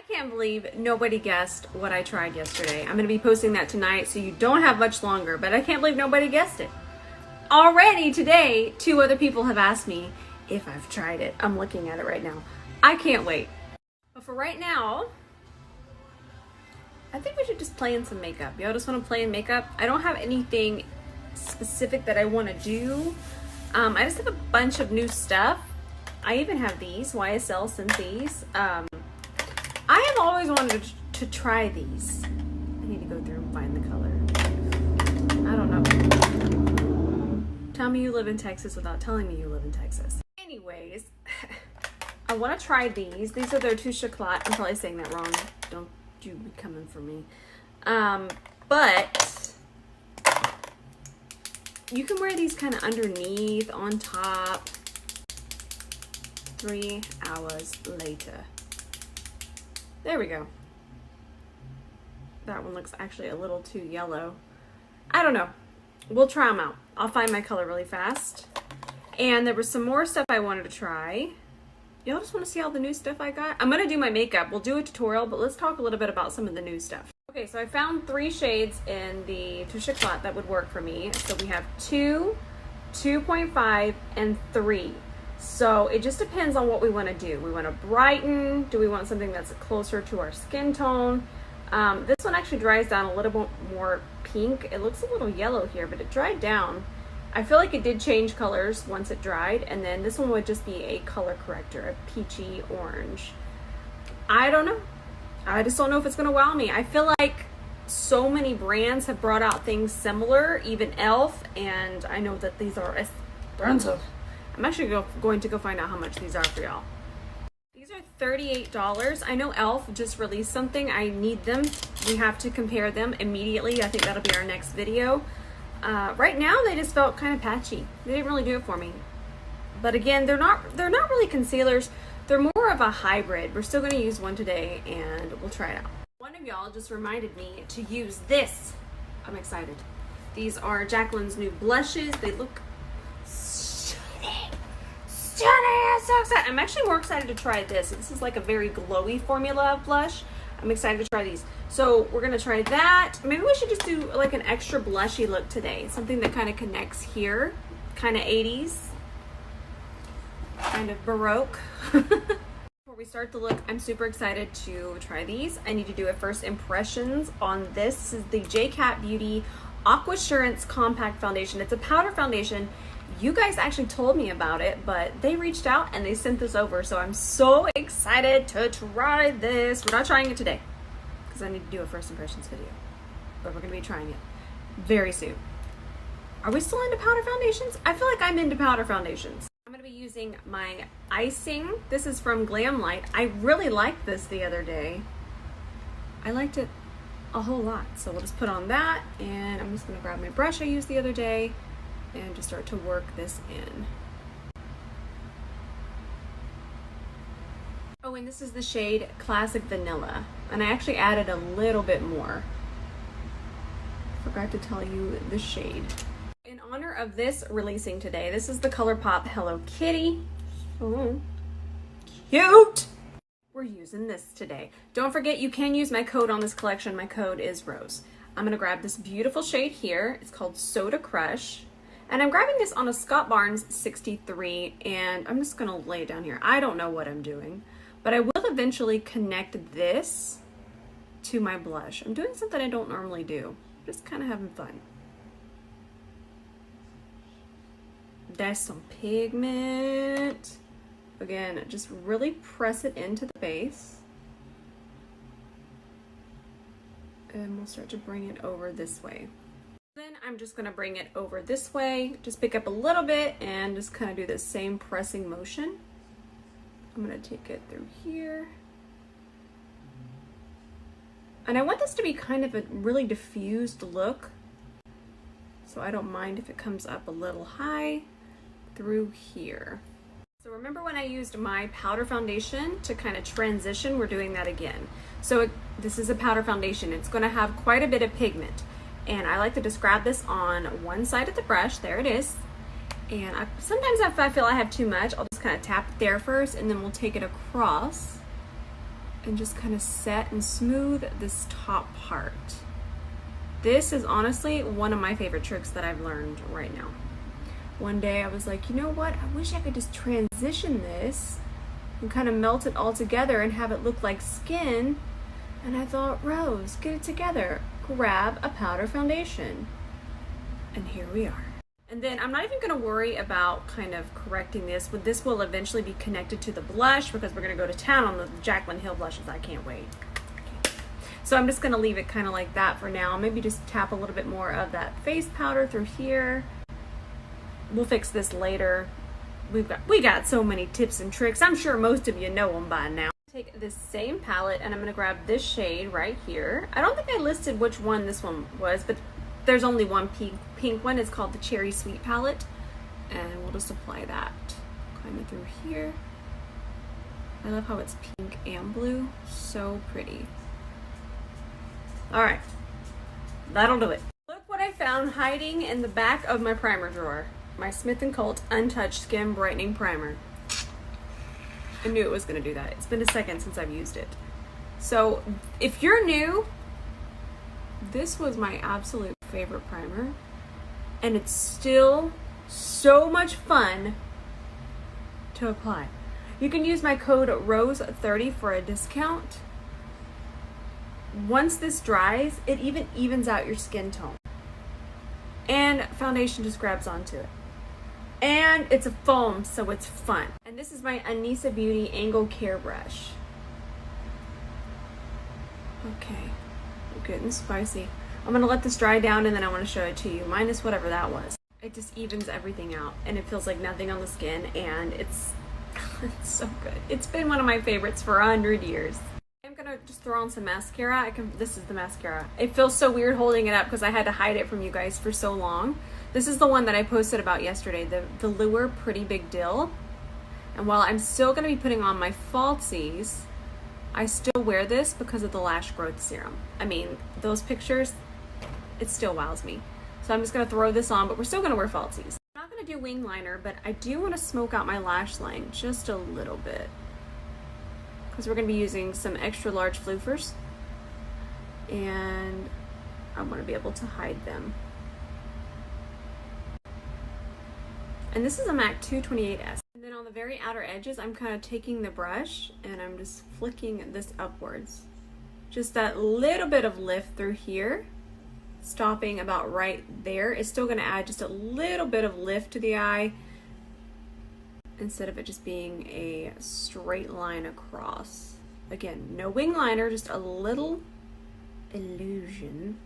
Can't believe nobody guessed what I tried yesterday. I'm going to be posting that tonight, so you don't have much longer, but I can't believe nobody guessed it. Already today, 2 other people have asked me if I've tried it. I'm looking at it right now. I can't wait. But for right now, I think we should just play in some makeup. Y'all just want to play in makeup? I don't have anything specific that I want to do. I just have a bunch of new stuff. I even have these. YSL sent these. I have always wanted to try these. I need to go through and find the color. I don't know. Tell me you live in Texas without telling me you live in Texas. Anyways, I want to try these. These are their Touche Éclat. I'm probably saying that wrong. Don't you be coming for me. But you can wear these kind of underneath, on top. 3 hours later. There we go. That one looks actually a little too yellow. I don't know. We'll try them out. I'll find my color really fast. And there was some more stuff I wanted to try. Y'all just want to see all the new stuff I got? I'm going to do my makeup. We'll do a tutorial, but let's talk a little bit about some of the new stuff. Okay, so I found 3 shades in the Touche Éclat that would work for me. So we have 2, 2.5, and 3. So it just depends on what we want to do. We want to brighten. Do we want something that's closer to our skin tone? This one actually dries down a little bit more pink. It looks a little yellow here, but it dried down. I feel like it did change colors once it dried, and then this one would just be a color corrector, a peachy orange. I don't know. I just don't know if it's going to wow me. I feel like so many brands have brought out things similar, even e.l.f., and I know that these are expensive. I'm actually going to go find out how much these are for y'all. These are $38. I know e.l.f. just released something. I need them. We have to compare them immediately. I think that'll be our next video. Right now, they just felt kind of patchy. They didn't really do it for me. But again, they're not really concealers. They're more of a hybrid. We're still going to use one today, and we'll try it out. One of y'all just reminded me to use this. I'm excited. These are Jaclyn's new blushes. They look I'm so excited. I'm actually more excited to try this. This is like a very glowy formula of blush. I'm excited to try these. So we're gonna try that. Maybe we should just do like an extra blushy look today. Something that kind of connects here, kind of 80s, kind of Baroque. Before we start the look, I'm super excited to try these. I need to do a first impressions on this. This is the J.Cat Beauty Aquassurance Compact Foundation. It's a powder foundation. You guys actually told me about it, but they reached out and they sent this over, so I'm so excited to try this. We're not trying it today because I need to do a first impressions video, but we're going to be trying it very soon. Are we still into powder foundations? I feel like I'm into powder foundations. I'm going to be using my icing. This is from Glam. I really liked this the other day. I liked it a whole lot, so we'll just put on that, and I'm just going to grab my brush I used the other day and just start to work this in. Oh, and this is the shade Classic Vanilla, and I actually added a little bit more. Forgot to tell you the shade. In honor of this releasing today, this is the Colourpop Hello Kitty. Oh, cute! We're using this today. Don't forget, you can use my code on this collection. My code is Rose. I'm gonna grab this beautiful shade here. It's called Soda Crush. And I'm grabbing this on a Scott Barnes 63, and I'm just gonna lay it down here. I don't know what I'm doing, but I will eventually connect this to my blush. I'm doing something I don't normally do. Just kind of having fun. That's some pigment. Again, just really press it into the base. And we'll start to bring it over this way. Then I'm just going to bring it over this way, just pick up a little bit and just kind of do the same pressing motion. I'm going to take it through here. And I want this to be kind of a really diffused look, so I don't mind if it comes up a little high through here. So remember when I used my powder foundation to kind of transition, we're doing that again. So this is a powder foundation. It's going to have quite a bit of pigment. And I like to just grab this on one side of the brush. There it is. And sometimes if I feel I have too much, I'll just kind of tap it there first, and then we'll take it across and just kind of set and smooth this top part. This is honestly one of my favorite tricks that I've learned right now. One day I was like, you know what? I wish I could just transition this and kind of melt it all together and have it look like skin. And I thought, Rose, get it together. Grab a powder foundation. And here we are. And then I'm not even going to worry about kind of correcting this. This will eventually be connected to the blush because we're going to go to town on the Jaclyn Hill blushes. I can't wait. So I'm just going to leave it kind of like that for now. Maybe just tap a little bit more of that face powder through here. We'll fix this later. We got so many tips and tricks. I'm sure most of you know them by now. Take this same palette and I'm going to grab this shade right here. I don't think I listed which one this one was, but there's only one pink one. It's called the Cherry Sweet palette, and we'll just apply that kind of through here. I love how it's pink and blue. So pretty. All right, that'll do it. Look what I found hiding in the back of my primer drawer. My Smith & Colt Untouched Skin Brightening Primer. I knew it was going to do that. It's been a second since I've used it. So if you're new, this was my absolute favorite primer, and it's still so much fun to apply. You can use my code ROSE30 for a discount. Once this dries, it even evens out your skin tone, and foundation just grabs onto it. And it's a foam, so it's fun. And this is my Anissa Beauty Angle Care Brush. Okay, we're getting spicy. I'm gonna let this dry down and then I wanna show it to you, minus whatever that was. It just evens everything out and it feels like nothing on the skin, and it's so good. It's been one of my favorites for 100 years. I'm gonna just throw on some mascara. This is the mascara. It feels so weird holding it up because I had to hide it from you guys for so long. This is the one that I posted about yesterday, the Velour Pretty Big Deal. And while I'm still gonna be putting on my falsies, I still wear this because of the lash growth serum. I mean, those pictures, it still wows me. So I'm just gonna throw this on, but we're still gonna wear falsies. I'm not gonna do wing liner, but I do wanna smoke out my lash line just a little bit, because we're gonna be using some extra large floofers, and I wanna be able to hide them. And this is a MAC 228S. And then on the very outer edges, I'm kind of taking the brush and I'm just flicking this upwards. Just that little bit of lift through here, stopping about right there. It's still gonna add just a little bit of lift to the eye instead of it just being a straight line across. Again, no wing liner, just a little illusion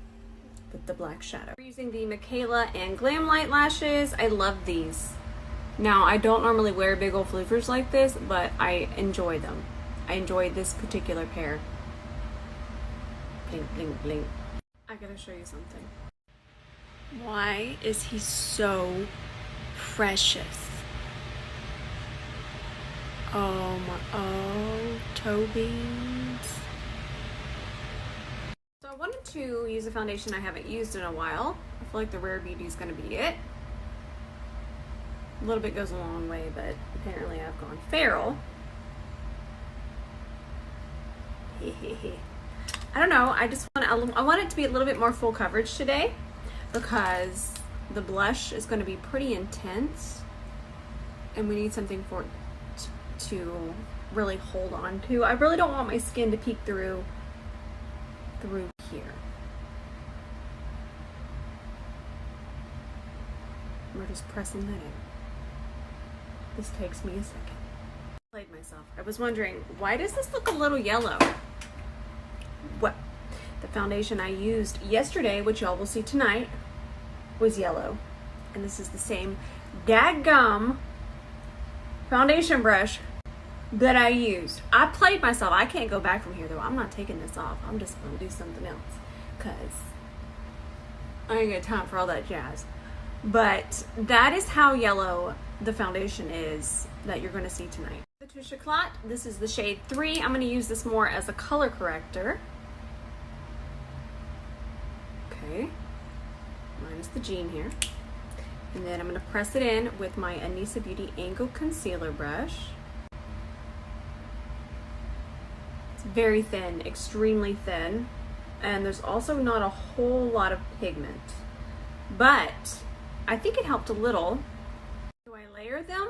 with the black shadow. We're using the Michaela and Glam Light lashes. I love these. Now, I don't normally wear big old floofers like this, but I enjoy them. I enjoy this particular pair. Blink, blink, blink. I gotta show you something. Why is he so precious? Oh my, oh, toe beans. So I wanted to use a foundation I haven't used in a while. I feel like the Rare Beauty is gonna be it. A little bit goes a long way, but apparently I've gone feral. I don't know, I want it to be a little bit more full coverage today because the blush is going to be pretty intense and we need something for it to really hold on to. I really don't want my skin to peek through here. We're just pressing that in. This takes me a second. I played myself. I was wondering, why does this look a little yellow? Well, the foundation I used yesterday, which y'all will see tonight, was yellow. And this is the same dadgum foundation brush that I used. I played myself. I can't go back from here though. I'm not taking this off. I'm just gonna do something else because I ain't got time for all that jazz. But that is how yellow the foundation is that you're gonna see tonight. The Touche Éclat, this is the shade 3. I'm gonna use this more as a color corrector. Okay, minus the jean here. And then I'm gonna press it in with my Anissa Beauty Angle Concealer Brush. It's very thin, extremely thin, and there's also not a whole lot of pigment, but I think it helped a little. Do I layer them?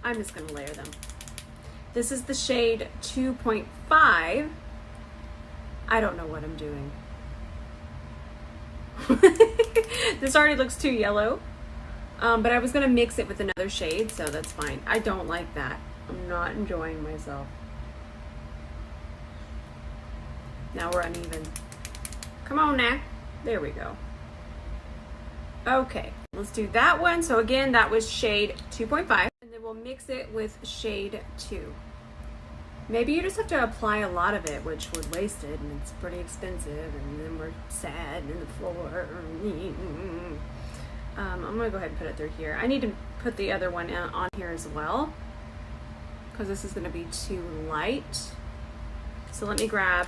I'm just gonna layer them. This is the shade 2.5. I don't know what I'm doing. This already looks too yellow, but I was gonna mix it with another shade, so that's fine. I don't like that. I'm not enjoying myself. Now we're uneven. Come on now. There we go. Okay, let's do that one. So again, that was shade 2.5, and then we'll mix it with shade 2. Maybe you just have to apply a lot of it, which would waste it, and it's pretty expensive, and then we're sad in the floor. I'm gonna go ahead and put it through here. I need to put the other one on here as well, because this is gonna be too light. So let me grab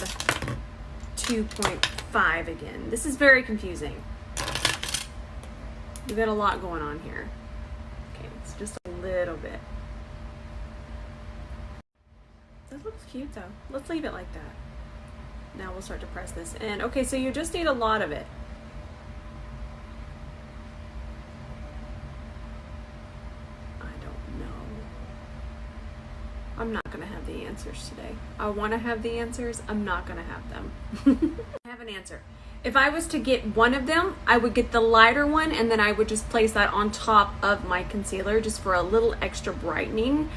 2.5 again. This is very confusing. We've got a lot going on here. Okay, it's just a little bit. This looks cute though. Let's leave it like that. Now we'll start to press this in. Okay, so you just need a lot of it. I don't know. I'm not gonna have the answers today. I wanna have the answers. I'm not gonna have them. I have an answer. If I was to get one of them, I would get the lighter one, and then I would just place that on top of my concealer just for a little extra brightening.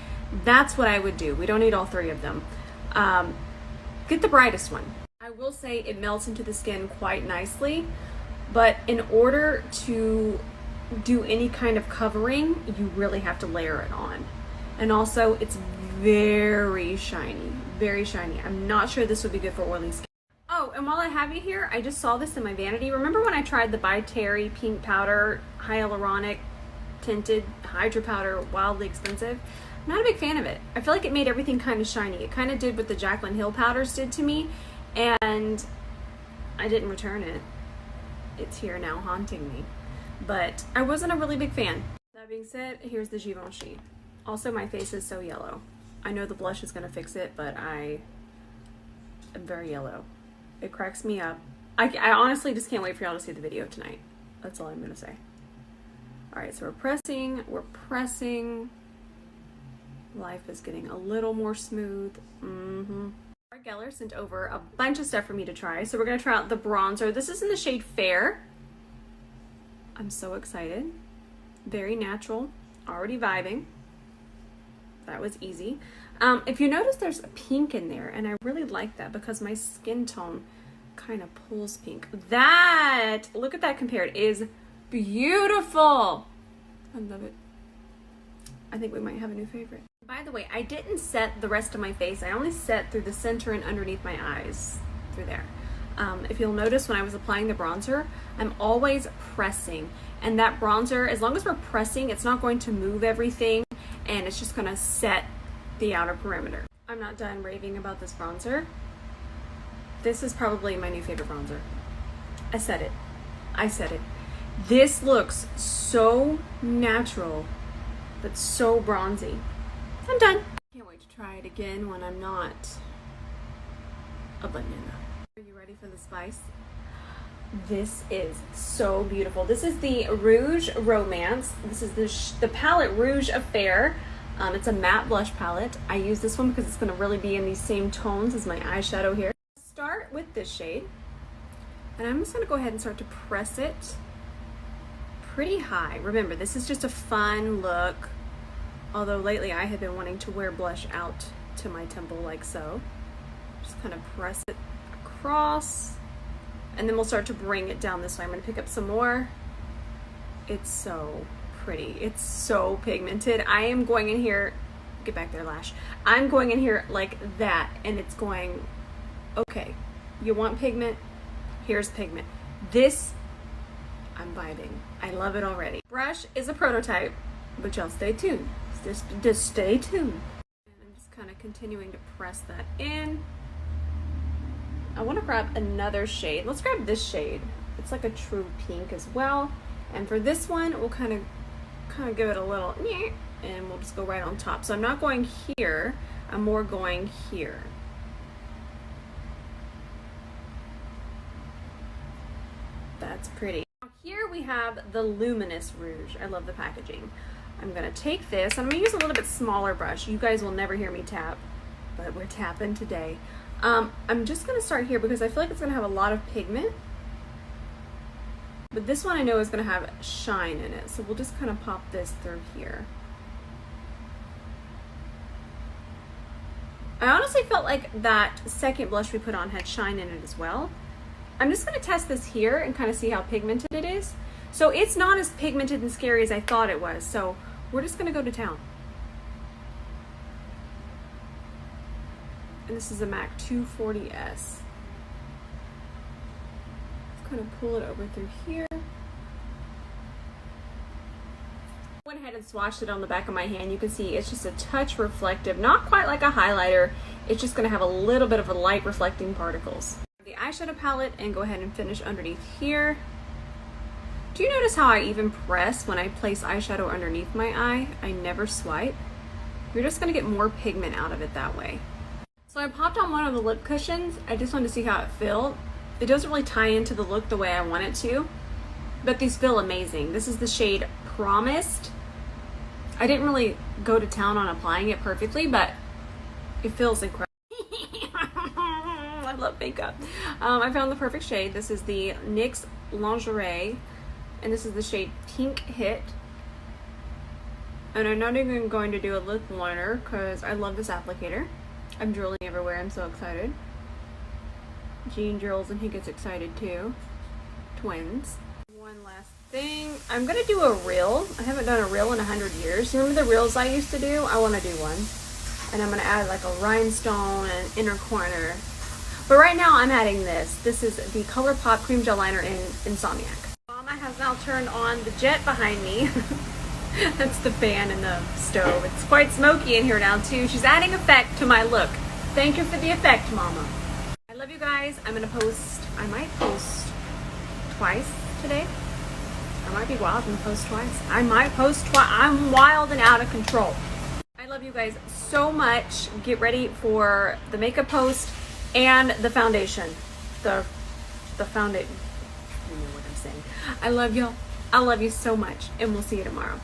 That's what I would do. We don't need all three of them. Get the brightest one. I will say it melts into the skin quite nicely, but in order to do any kind of covering, you really have to layer it on. And also, it's very shiny, very shiny. I'm not sure this would be good for oily skin. Oh, and while I have you here, I just saw this in my vanity. Remember when I tried the By Terry pink powder, hyaluronic tinted hydro powder, wildly expensive? I'm not a big fan of it. I feel like it made everything kind of shiny. It kind of did what the Jaclyn Hill powders did to me, and I didn't return it. It's here now haunting me. But I wasn't a really big fan. That being said, here's the Givenchy. Also, my face is so yellow. I know the blush is going to fix it, but I am very yellow. It cracks me up. I honestly just can't wait for y'all to see the video tonight. That's all I'm going to say. All right, so we're pressing. Life is getting a little more smooth. Laura Geller sent over a bunch of stuff for me to try. So we're going to try out the bronzer. This is in the shade Fair. I'm so excited. Very natural. Already vibing. That was easy. If you notice, there's a pink in there, and I really like that because my skin tone kind of pulls pink. That, look at that compared, is beautiful. I love it. I think we might have a new favorite. By the way, I didn't set the rest of my face. I only set through the center and underneath my eyes, through there. If you'll notice, when I was applying the bronzer, I'm always pressing. And that bronzer, as long as we're pressing, it's not going to move everything, and it's just gonna set the outer perimeter. I'm not done raving about this bronzer. This is probably my new favorite bronzer. I said it. I said it. This looks so natural, but so bronzy. I'm done. Can't wait to try it again when I'm not a banana. Are you ready for the spice? This is so beautiful. This is the Rouge Romance. This is the palette Rouge Affair. It's a matte blush palette. I use this one because it's going to really be in these same tones as my eyeshadow here. Start with this shade, and I'm just going to go ahead and start to press it pretty high. Remember, this is just a fun look, although lately I have been wanting to wear blush out to my temple like so. Just kind of press it across, and then we'll start to bring it down this way. I'm going to pick up some more. It's so pretty. It's so pigmented. I am going in here, get back there, lash. I'm going in here like that, and it's going, okay, you want pigment? Here's pigment. This, I'm vibing. I love it already. Brush is a prototype, but y'all stay tuned. Just stay tuned. And I'm just kind of continuing to press that in. I want to grab another shade. Let's grab this shade. It's like a true pink as well. And for this one, we'll kind of give it a little, and we'll just go right on top. So I'm not going here, I'm more going here. That's pretty. Here we have the Luminous Rouge. I love the packaging. I'm gonna take this, I'm gonna use a little bit smaller brush. You guys will never hear me tap, but we're tapping today. I'm just gonna start here because I feel like it's gonna have a lot of pigment. But this one I know is gonna have shine in it. So we'll just kind of pop this through here. I honestly felt like that second blush we put on had shine in it as well. I'm just gonna test this here and kind of see how pigmented it is. So it's not as pigmented and scary as I thought it was. So we're just gonna go to town. And this is a MAC 240S. Kind of pull it over through here. Went ahead and swatched it on the back of my hand. You can see it's just a touch reflective, not quite like a highlighter. It's just going to have a little bit of a light reflecting particles. The eyeshadow palette and go ahead and finish underneath here. Do you notice how I even press when I place eyeshadow underneath my eye? I never swipe. You're just going to get more pigment out of it that way. So I popped on one of the lip cushions. I just wanted to see how it felt. It doesn't really tie into the look the way I want it to, but these feel amazing. This is the shade Promised. I didn't really go to town on applying it perfectly, but it feels incredible. I love makeup. I found the perfect shade. This is the NYX Lingerie, and this is the shade Pink Hit. And I'm not even going to do a lip liner because I love this applicator. I'm drooling everywhere. I'm so excited. Gene drills and he gets excited too. Twins. One last thing. I'm gonna do a reel. I haven't done a reel in 100 years. Remember the reels I used to do? I want to do one. And I'm gonna add like a rhinestone and inner corner. But right now I'm adding this. This is the Colourpop Cream Gel Liner in Insomniac. Mama has now turned on the jet behind me. That's the fan in the stove. It's quite smoky in here now too. She's adding effect to my look. Thank you for the effect, Mama. I love you guys. I'm gonna post, I might post twice today. I might be wild and post twice. I might post twice. I'm wild and out of control. I love you guys so much. Get ready for the makeup post and the foundation. The foundation. You know what I'm saying. I love y'all. I love you so much, and we'll see you tomorrow.